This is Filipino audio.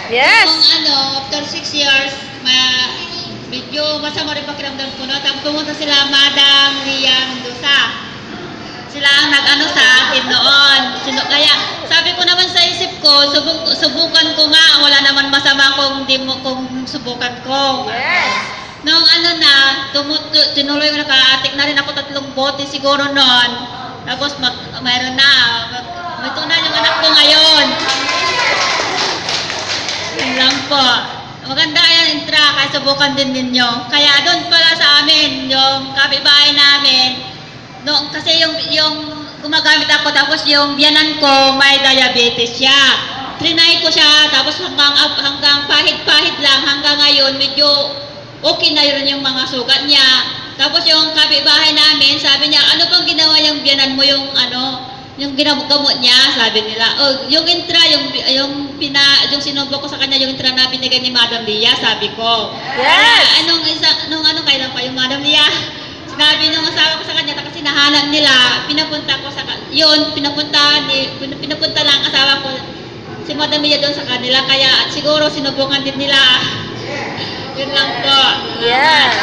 Yes. After 6 years, medyo masama rin pakiramdam ko, no? Tapos pumunta sila, Madam Lia Mendoza. Sila ang sa akin noon. Kaya sabi ko naman sa isip ko, subukan ko nga, wala naman masama kung subukan ko. Yes. Nung tinuloy ko nakaatik na rin ako 3 bote siguro noon. Tapos mayroon na. Ito na yung anak ko ngayon. Yun lang po. Maganda yan, Intra, kaya subukan din ninyo. Kaya doon pala sa amin, yung kapitbahay namin, kasi yung gumagamit ako, tapos yung biyanan ko may diabetes siya. Trinay ko siya, tapos hanggang pahit-pahit lang, hanggang ngayon medyo okay na yun yung mga sugat niya. Tapos yung kapitbahay namin, sabi niya, ano bang ginawa yung biyanan mo, yung ginamot niya, sabi nila. Oh, yung Intra, yung sinubo ko sa kanya, yung Intra na binigay ni Madam Lia, sabi ko. Yes. Kaya, kailan pa yung Madam Lia? Sinabi nung asawa ko sa kanya, kasi nahanap nila, pinapunta lang asawa ko, si Madam Lia doon sa kanila, kaya siguro sinubukan din nila. Yun lang po. Yes.